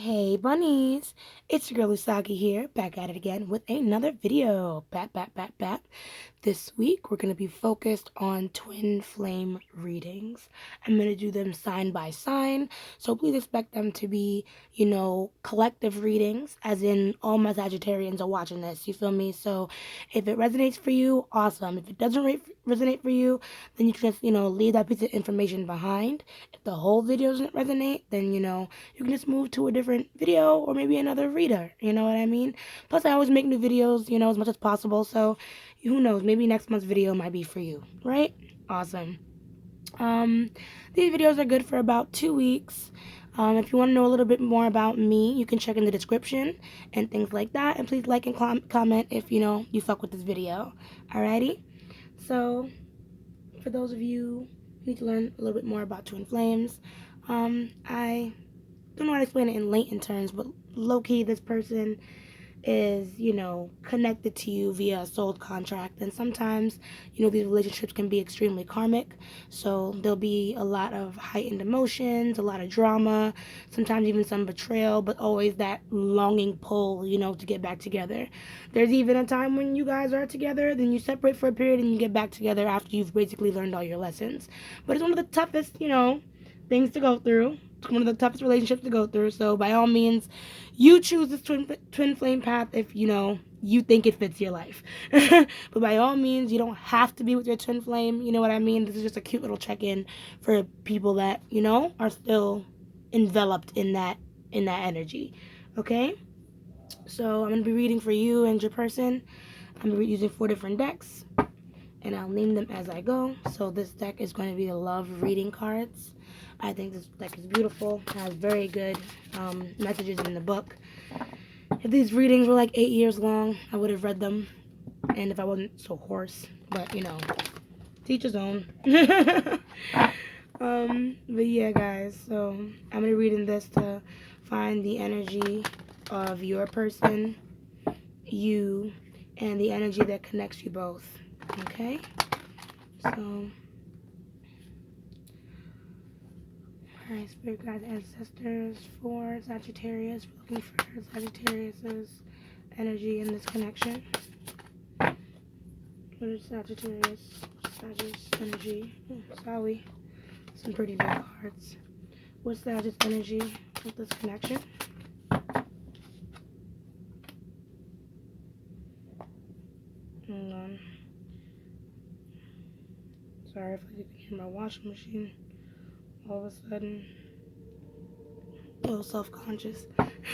Hey bunnies, it's your girl Usagi here, back at it again with another video. Bat. This week we're going to be focused on twin flame readings. I'm going to do them sign by sign, so please expect them to be, collective readings, as in all my Sagittarians are watching this, you feel me? So if it resonates for you, awesome. If it doesn't resonate for you, then you can just, leave that piece of information behind. If the whole video doesn't resonate, then, you can just move to a different video or maybe another reader. You know what I mean? Plus, I always make new videos, as much as possible. So, who knows? Maybe next month's video might be for you, right? Awesome. These videos are good for about 2 weeks. If you want to know a little bit more about me, you can check in the description and things like that. And please like and comment if you fuck with this video. Alrighty. So, for those of you who need to learn a little bit more about twin flames, I don't know how to explain it in Latin terms, but low-key, this person is, connected to you via a soul contract. And sometimes, these relationships can be extremely karmic. So there'll be a lot of heightened emotions, a lot of drama, sometimes even some betrayal, but always that longing pull, to get back together. There's even a time when you guys are together, then you separate for a period and you get back together after you've basically learned all your lessons. But it's one of the toughest, things to go through. It's one of the toughest relationships to go through. So by all means, you choose this twin flame path if you think it fits your life. But by all means, you don't have to be with your twin flame. You know what I mean? This is just a cute little check-in for people that are still enveloped in that energy. Okay. So I'm gonna be reading for you and your person. I'm gonna be using 4 different decks, and I'll name them as I go. So this deck is going to be the love reading cards. I think this deck is beautiful, has very good messages in the book. If these readings were like 8 years long, I would have read them, and if I wasn't so hoarse, but teach his own. But yeah, guys, so I'm gonna read in this to find the energy of your person, you, and the energy that connects you both. Okay, so. Alright, Spirit Guides, Ancestors for Sagittarius. We're looking for Sagittarius's energy in this connection. What is Sagittarius? Sagittarius energy. Sorry. Some pretty big cards. What's Sagittarius energy with this connection? Hold on. Sorry if you can hear my washing machine. All of a sudden, a little self-conscious.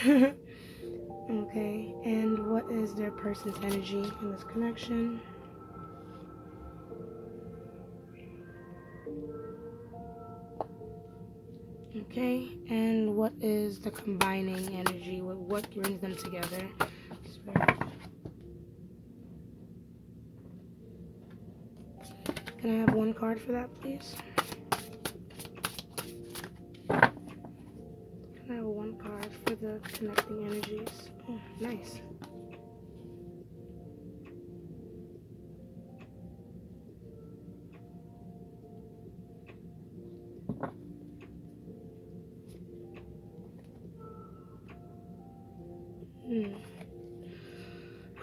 Okay, and what is their person's energy in this connection? Okay, and what is the combining energy? What brings them together? Can I have one card for that, please? Can I have one card for the connecting energies? Oh, nice.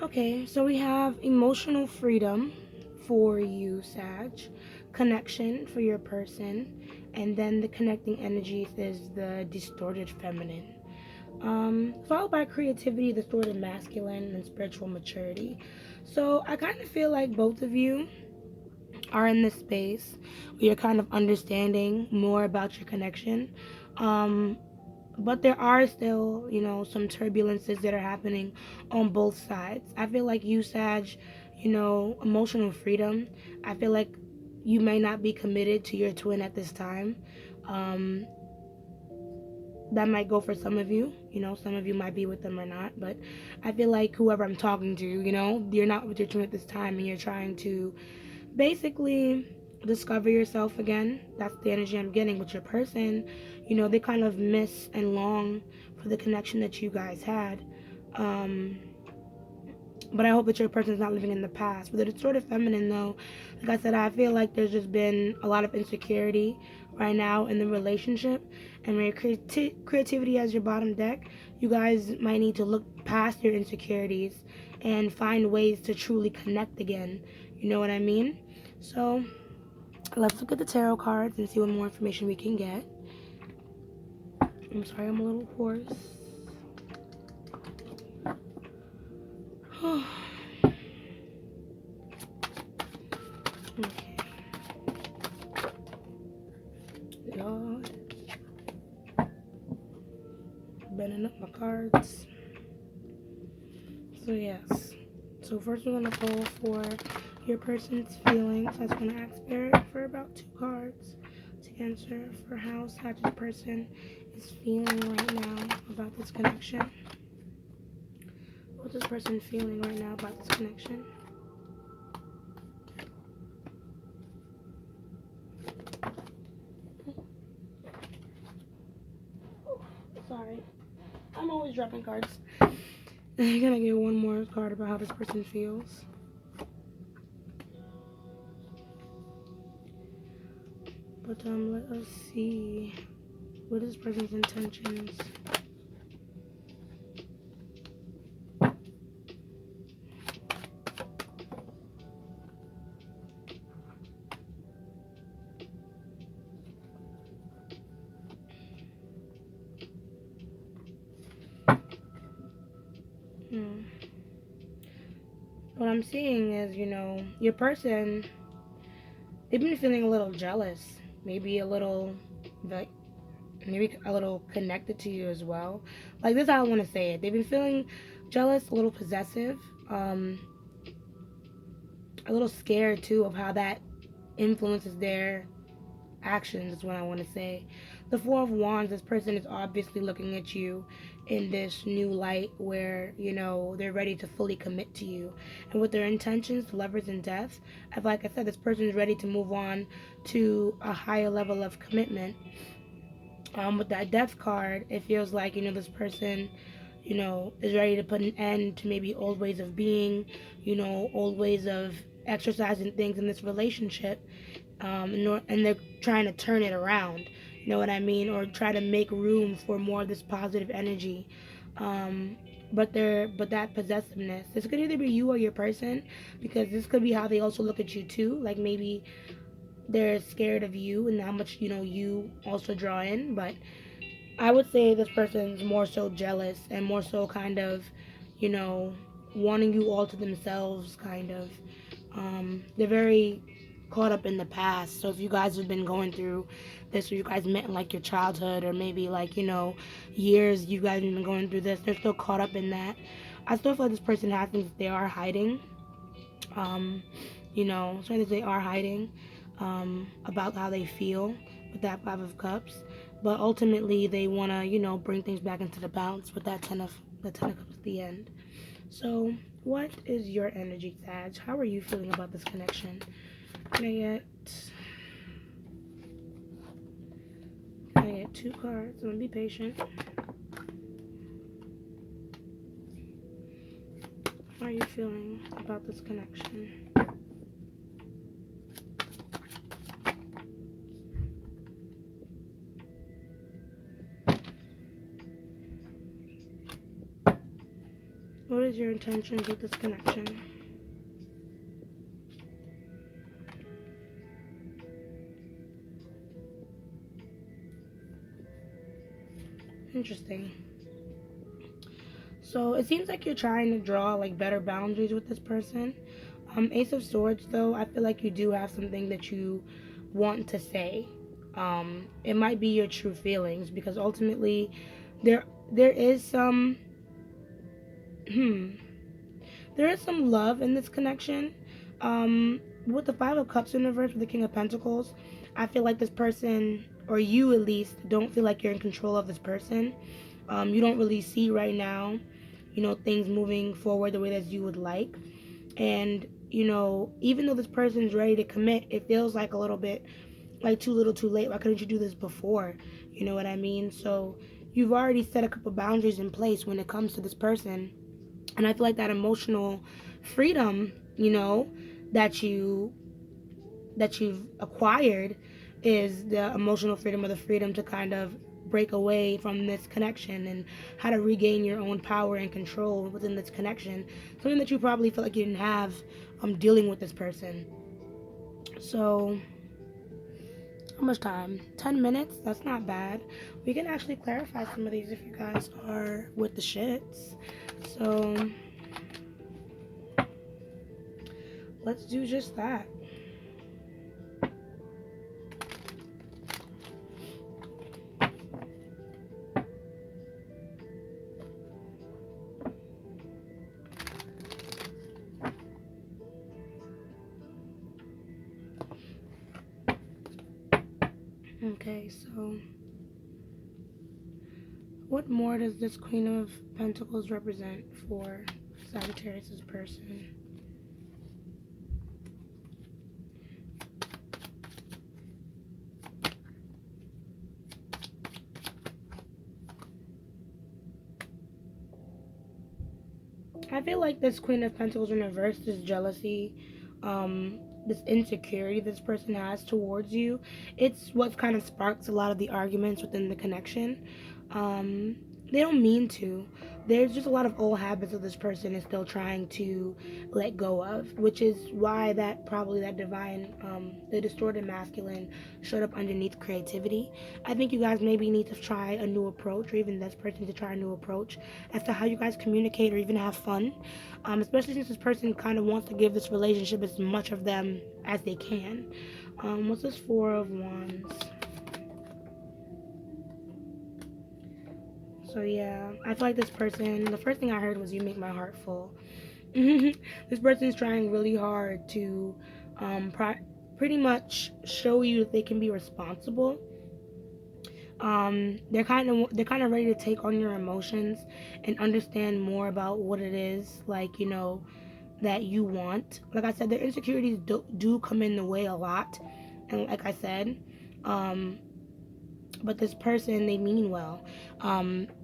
Okay, so we have emotional freedom for you, Sag, connection for your person, and then the connecting energies is the distorted feminine. Followed by creativity, distorted masculine, and spiritual maturity. So I kind of feel like both of you are in this space where you're kind of understanding more about your connection. But there are still, some turbulences that are happening on both sides. I feel like you, Sag, emotional freedom. I feel like you may not be committed to your twin at this time. That might go for some of you. Some of you might be with them or not. But I feel like whoever I'm talking to, you're not with your twin at this time and you're trying to basically discover yourself again. That's the energy I'm getting with your person. They kind of miss and long for the connection that you guys had. But I hope that your person is not living in the past. With the distorted feminine, though, like I said, I feel like there's just been a lot of insecurity right now in the relationship. And your creativity as your bottom deck, you guys might need to look past your insecurities and find ways to truly connect again. You know what I mean? So let's look at the tarot cards and see what more information we can get. I'm sorry, I'm a little hoarse. Okay. God. Bending up my cards. So yes. So first we're gonna pull for your person's feelings. I was gonna ask Spirit for about 2 cards to answer for how Sagittarius person is feeling right now about this connection. What's this person feeling right now about this connection? Sorry. I'm always dropping cards. I'm gonna get one more card about how this person feels. But let us see. What is this person's intentions? What I'm seeing is, your person, they've been feeling a little jealous, maybe a little connected to you as well. Like, this is how I want to say it. They've been feeling jealous, a little possessive, a little scared too of how that influences their actions is what I want to say. The Four of Wands, this person is obviously looking at you in this new light where, they're ready to fully commit to you. And with their intentions, Lovers and Death, like I said, this person is ready to move on to a higher level of commitment. With that Death card, it feels like, this person, is ready to put an end to maybe old ways of being, old ways of exercising things in this relationship. And they're trying to turn it around, you know what I mean, or try to make room for more of this positive energy. But that possessiveness, this could either be you or your person, because this could be how they also look at you too. Like, maybe they're scared of you and how much you also draw in. But I would say this person's more so jealous and more so kind of, wanting you all to themselves, kind of. They're very caught up in the past. So if you guys have been going through this, or you guys met in like your childhood, or maybe like, years you guys have been going through this, they're still caught up in that. I still feel like this person has things they are hiding. Certain things they are hiding about how they feel with that Five of Cups. But ultimately they want to, bring things back into the balance with that Ten of Cups at the end. So what is your energy, Sag? How are you feeling about this connection? Can I get 2 cards? I'm gonna be patient. How are you feeling about this connection? What is your intentions with this connection? Interesting. So it seems like you're trying to draw like better boundaries with this person. Ace of Swords, though, I feel like you do have something that you want to say. It might be your true feelings, because ultimately there is some there is some love in this connection. With the Five of Cups in reverse with the King of Pentacles, I feel like this person, or you at least, don't feel like you're in control of this person. You don't really see right now, things moving forward the way that you would like. And, even though this person's ready to commit, it feels like a little bit like too little too late. Why couldn't you do this before? You know what I mean? So you've already set a couple boundaries in place when it comes to this person. And I feel like that emotional freedom, that you've acquired is the emotional freedom, or the freedom to kind of break away from this connection and how to regain your own power and control within this connection. Something that you probably feel like you didn't have dealing with this person. So, how much time? 10 minutes? That's not bad. We can actually clarify some of these if you guys are with the shits. So, let's do just that. Okay, so what more does this Queen of Pentacles represent for Sagittarius' person? I feel like this Queen of Pentacles in reverse, this jealousy, this insecurity this person has towards you, it's what kind of sparks a lot of the arguments within the connection. They don't mean to. There's just a lot of old habits that this person is still trying to let go of, which is why that probably that divine, the distorted masculine showed up underneath creativity. I think you guys maybe need to try a new approach, or even this person needs to try a new approach as to how you guys communicate or even have fun. Especially since this person kind of wants to give this relationship as much of them as they can. What's this Four of Wands? So yeah, I feel like this person, the first thing I heard was you make my heart full. This person is trying really hard to pretty much show you that they can be responsible. They're kind of ready to take on your emotions and understand more about what it is, like, you know, that you want. Like I said, their insecurities do come in the way a lot, and like I said, but this person, they mean well.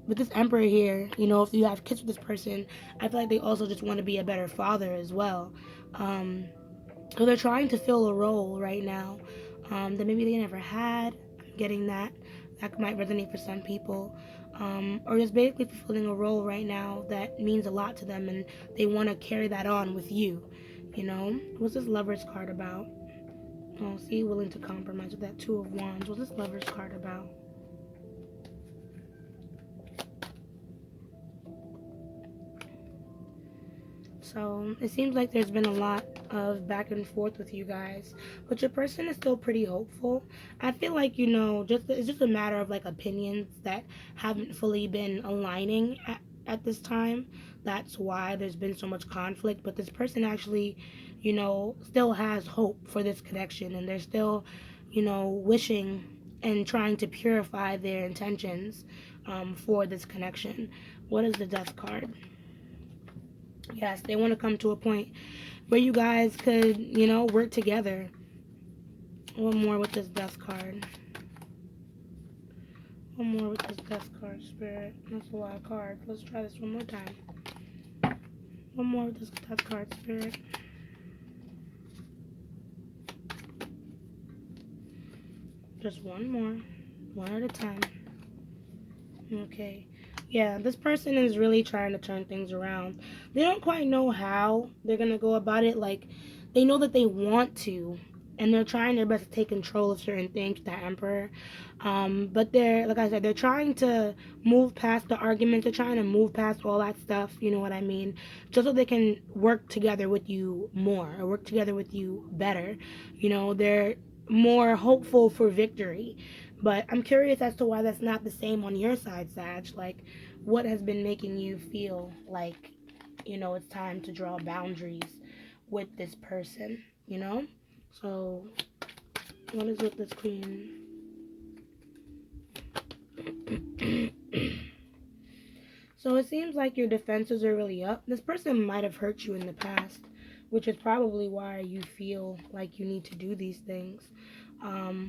With this Emperor here, you know, if you have kids with this person, I feel like they also just want to be a better father as well. So they're trying to fill a role right now that maybe they never had. I'm getting that. That might resonate for some people. Or just basically fulfilling a role right now that means a lot to them, and they want to carry that on with you. You know? What's this Lover's card about? Oh, see, willing to compromise with that Two of Wands. What's this Lover's card about? So it seems like there's been a lot of back and forth with you guys, but your person is still pretty hopeful. I feel like, you know, it's just a matter of like opinions that haven't fully been aligning at this time. That's why there's been so much conflict. But this person actually, you know, still has hope for this connection, and they're still, you know, wishing and trying to purify their intentions for this connection. What is the Death card? Yes, they want to come to a point where you guys could, you know, work together. One more with this Death card. One more with this Death card, Spirit. That's a lot of cards. Let's try this one more time. One more with this Death card, Spirit. Just one more. One at a time. Okay. Yeah, this person is really trying to turn things around. They don't quite know how they're going to go about it. Like, they know that they want to, and they're trying their best to take control of certain things, the Emperor. But they're, like I said, they're trying to move past the arguments. They're trying to move past all that stuff, you know what I mean? Just so they can work together with you more, or work together with you better. You know, they're more hopeful for victory. But I'm curious as to why that's not the same on your side, Sag. Like, what has been making you feel like, you know, it's time to draw boundaries with this person, you know? So, what is with this Queen? So it seems like your defenses are really up. This person might have hurt you in the past, which is probably why you feel like you need to do these things.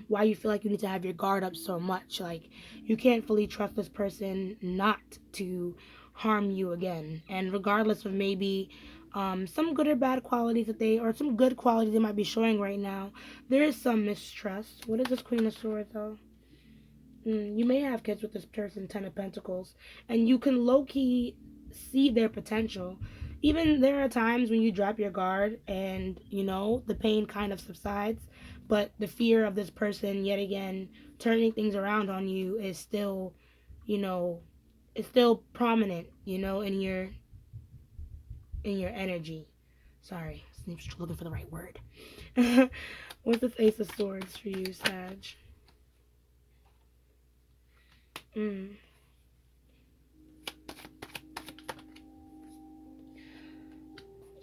Why you feel like you need to have your guard up so much. Like, you can't fully trust this person not to harm you again. And regardless of maybe some good or bad qualities that or some good qualities they might be showing right now, there is some mistrust. What is this Queen of Swords, though? You may have kids with this person, Ten of Pentacles, and you can low-key see their potential. Even there are times when you drop your guard and, you know, the pain kind of subsides, but the fear of this person, yet again, turning things around on you is still, you know, it's still prominent, you know, in your energy. Sorry, I'm just looking for the right word. What's this Ace of Swords for you, Sag?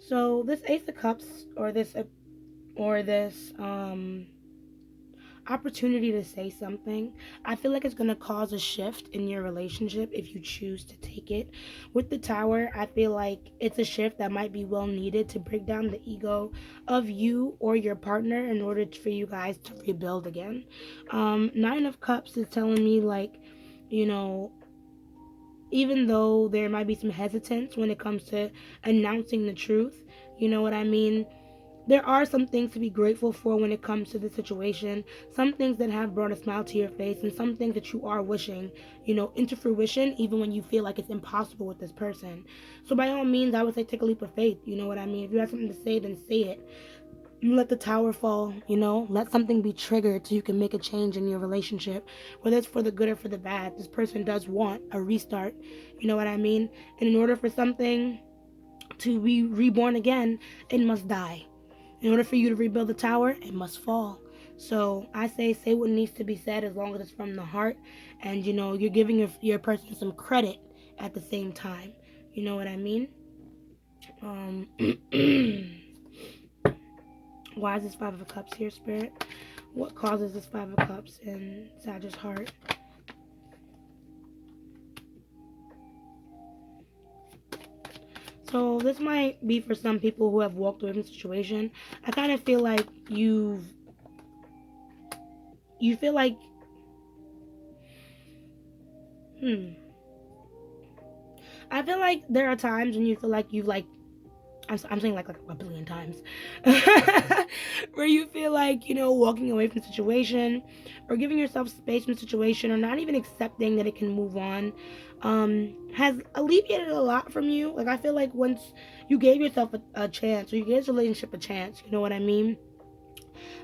So this Ace of Cups, or this opportunity to say something, I feel like it's going to cause a shift in your relationship if you choose to take it. With the Tower, I feel like it's a shift that might be well needed to break down the ego of you or your partner in order for you guys to rebuild again. Nine of Cups is telling me, like, you know, even though there might be some hesitance when it comes to announcing the truth, you know what I mean? There are some things to be grateful for when it comes to the situation, some things that have brought a smile to your face, and some things that you are wishing, you know, into fruition, even when you feel like it's impossible with this person. So by all means, I would say take a leap of faith, you know what I mean? If you have something to say, then say it. You let the tower fall, you know, let something be triggered so you can make a change in your relationship, whether it's for the good or for the bad. This person does want a restart, you know what I mean? And in order for something to be reborn again, it must die. In order for you to rebuild the tower, it must fall. So I say what needs to be said as long as it's from the heart, and you know you're giving your person some credit at the same time. You know what I mean? Why is this Five of Cups here, Spirit? What causes this Five of Cups in Sag's heart? So this might be for some people who have walked away from the situation. I kind of feel like you feel like I feel like there are times when you feel like you've like I'm saying like a billion times where you feel like, you know, walking away from the situation or giving yourself space from the situation or not even accepting that it can move on has alleviated a lot from you. Like I feel like once you gave yourself a chance, or you gave this relationship a chance, you know what I mean?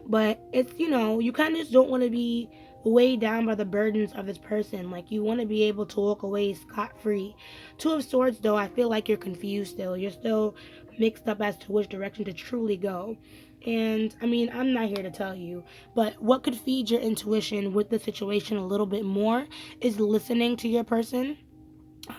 But it's, you know, you kind of just don't want to be weighed down by the burdens of this person. Like you want to be able to walk away scot-free. Two of Swords, though, I feel like you're confused still. You're still mixed up as to which direction to truly go. And I mean, I'm not here to tell you, but what could feed your intuition with the situation a little bit more is listening to your person.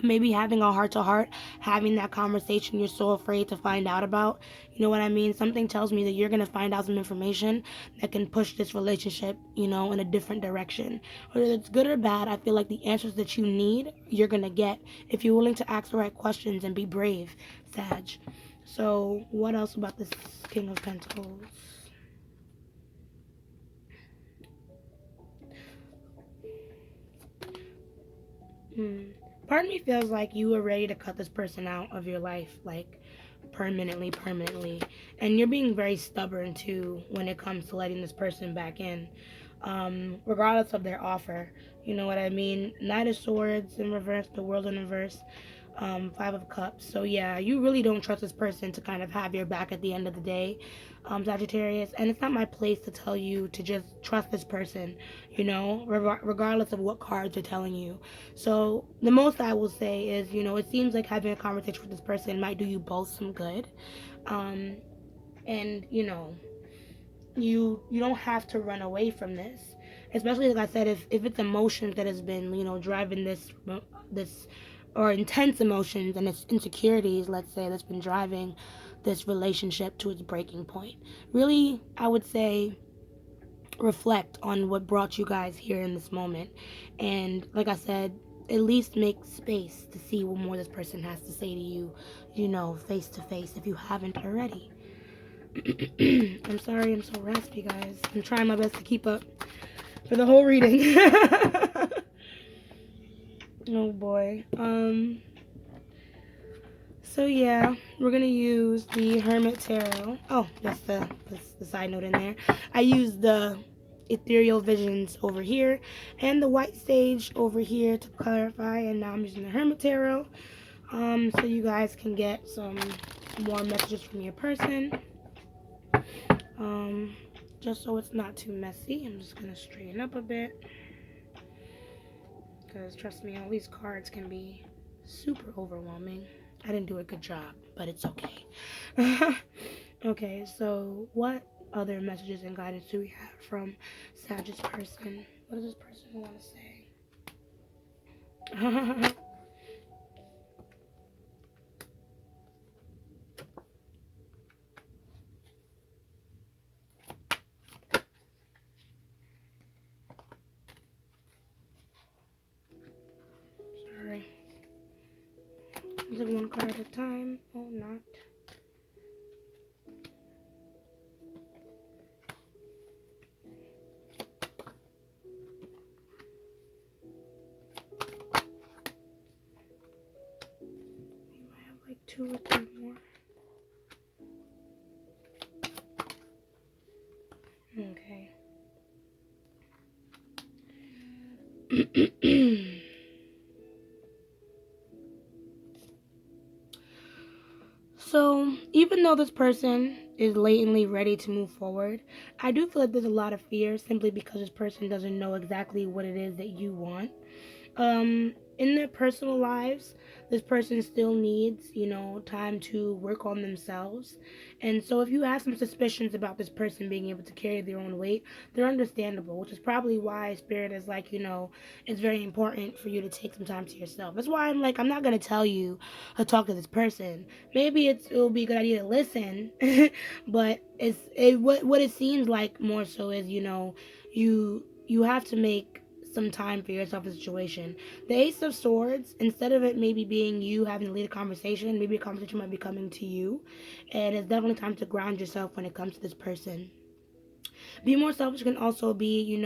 Maybe having a heart to heart, having that conversation you're so afraid to find out about. You know what I mean? Something tells me that you're going to find out some information that can push this relationship, you know, in a different direction. Whether it's good or bad, I feel like the answers that you need, you're going to get if you're willing to ask the right questions and be brave, Sag. So, what else about this King of Pentacles? Part of me feels like you were ready to cut this person out of your life, like permanently, and you're being very stubborn too when it comes to letting this person back in, regardless of their offer. You know what I mean? Knight of Swords in reverse, the World in reverse, Five of Cups. So yeah, you really don't trust this person to kind of have your back at the end of the day, Sagittarius. And it's not my place to tell you to just trust this person, you know, regardless of what cards are telling you. So the most I will say is, you know, it seems like having a conversation with this person might do you both some good. And you know, you don't have to run away from this, especially like I said, if it's emotions that has been, you know, driving this or intense emotions, and it's insecurities, let's say, that's been driving this relationship to its breaking point. Really, I would say reflect on what brought you guys here in this moment, and like I said, at least make space to see what more this person has to say to you, you know, face to face, if you haven't already. I'm sorry I'm so raspy, guys. I'm trying my best to keep up for the whole reading. Oh boy. So yeah, we're gonna use the Hermit Tarot. Oh, that's the side note in there. I used the ethereal visions over here, and the white sage over here to clarify. And now I'm using the Hermit Tarot, so you guys can get some more messages from your person. Just so it's not too messy, I'm just gonna straighten up a bit, because trust me, all these cards can be super overwhelming. I didn't do a good job, but it's okay. Okay, so what other messages and guidance do we have from Sagittarius person? What does this person want to say? Sorry. Is it one card at a time? Oh, not. We might have like 2 or 3 more. Okay. So, even though this person is latently ready to move forward, I do feel like there's a lot of fear simply because this person doesn't know exactly what it is that you want. In their personal lives, this person still needs, time to work on themselves. And so if you have some suspicions about this person being able to carry their own weight, they're understandable, which is probably why Spirit is like, it's very important for you to take some time to yourself. That's why I'm like, I'm not going to tell you to talk to this person. Maybe it'll be a good idea to listen, but what it seems like more so is, you have to make some time for yourself in the situation. The Ace of Swords, instead of it maybe being you having to lead a conversation, maybe a conversation might be coming to you. And it's definitely time to ground yourself when it comes to this person. Be more selfish can also be,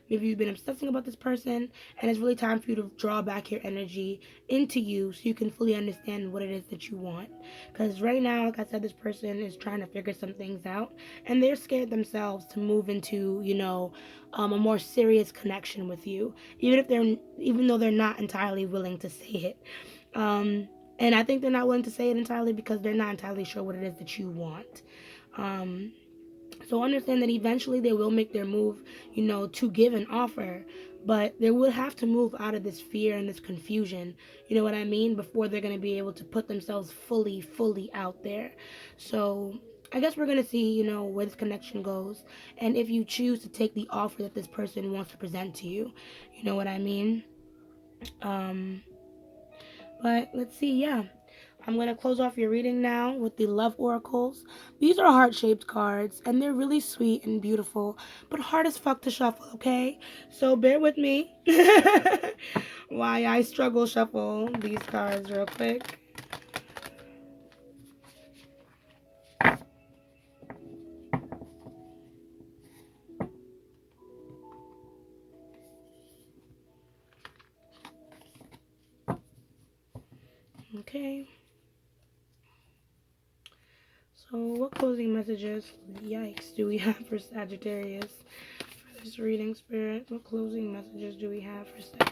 maybe you've been obsessing about this person, and it's really time for you to draw back your energy into you so you can fully understand what it is that you want. Because right now, like I said, this person is trying to figure some things out, and they're scared themselves to move into, a more serious connection with you, even though they're not entirely willing to say it. And I think they're not willing to say it entirely because they're not entirely sure what it is that you want. Um, so understand that eventually they will make their move, to give an offer, but they would have to move out of this fear and this confusion, you know what I mean, before they're going to be able to put themselves fully out there. So I guess we're going to see, where this connection goes, and if you choose to take the offer that this person wants to present to you, you know what I mean. Um, but let's see, yeah. I'm going to close off your reading now with the Love Oracles. These are heart-shaped cards, and they're really sweet and beautiful, but hard as fuck to shuffle, okay? So bear with me while I struggle shuffle these cards real quick. Okay. So what closing messages, yikes, do we have for Sagittarius for this reading, Spirit? What closing messages do we have for Sag?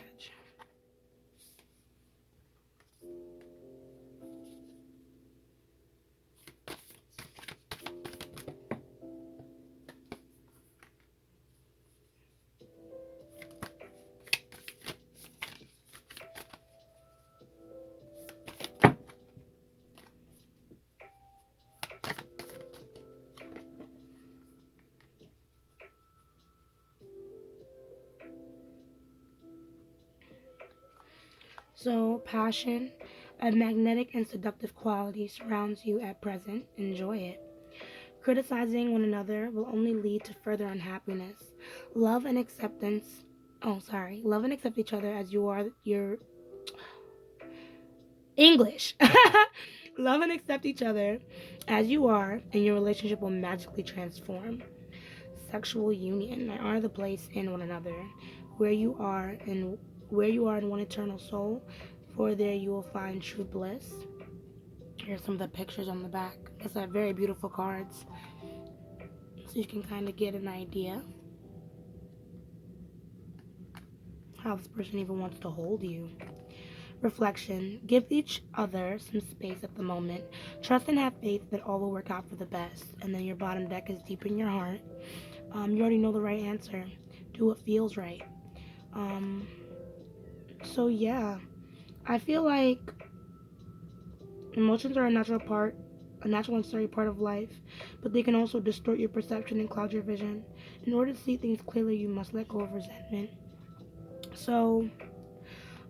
So, passion, a magnetic and seductive quality surrounds you at present. Enjoy it. Criticizing one another will only lead to further unhappiness. Love and acceptance. Oh, sorry. Love and accept each other as you are. Your English. Love and accept each other as you are, and your relationship will magically transform. Sexual union are the place in one another, where you are in one eternal soul, for there you will find true bliss. Here's some of the pictures on the back. It's very beautiful cards, so you can kind of get an idea. how this person even wants to hold you. Reflection. Give each other some space at the moment. Trust and have faith that all will work out for the best. And then your bottom deck is deep in your heart. You already know the right answer. Do what feels right. Um, so yeah, I feel like emotions are a natural and necessary part of life, but they can also distort your perception and cloud your vision. In order to see things clearly, you must let go of resentment. So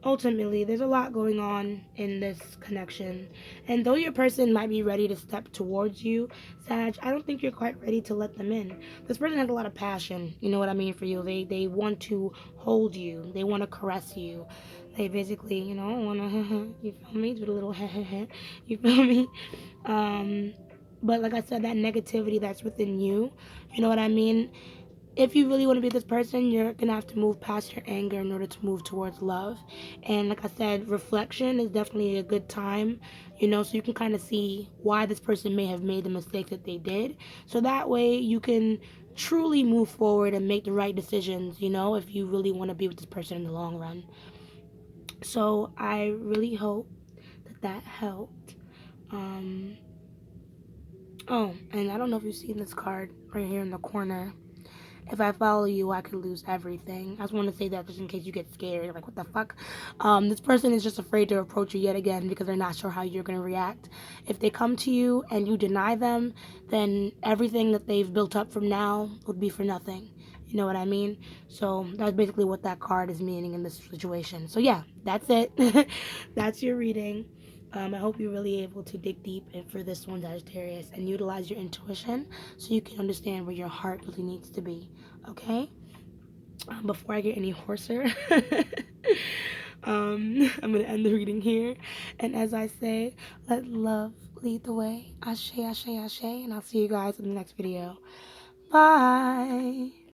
ultimately, there's a lot going on in this connection. And though your person might be ready to step towards you, Sag, I don't think you're quite ready to let them in. This person has a lot of passion, you know what I mean, for you. They want to hold you. They want to caress you. They basically, want to, you feel me? Do the little you feel me? But like I said, that negativity that's within you, you know what I mean? If you really want to be this person, you're gonna have to move past your anger in order to move towards love. And like I said, reflection is definitely a good time, so you can kind of see why this person may have made the mistakes that they did. So that way you can truly move forward and make the right decisions, if you really want to be with this person in the long run. So I really hope that helped. Um, oh, and I don't know if you've seen this card right here in the corner. If I follow you, I could lose everything. I just want to say that just in case you get scared. Like, what the fuck? This person is just afraid to approach you yet again because they're not sure how you're going to react. If they come to you and you deny them, then everything that they've built up from now would be for nothing. You know what I mean? So that's basically what that card is meaning in this situation. So yeah, that's it. That's your reading. I hope you're really able to dig deep for this one, Sagittarius, and utilize your intuition so you can understand where your heart really needs to be. Okay? Before I get any hoarser, I'm going to end the reading here. And as I say, let love lead the way. Ashe, ashe, ashe. And I'll see you guys in the next video. Bye.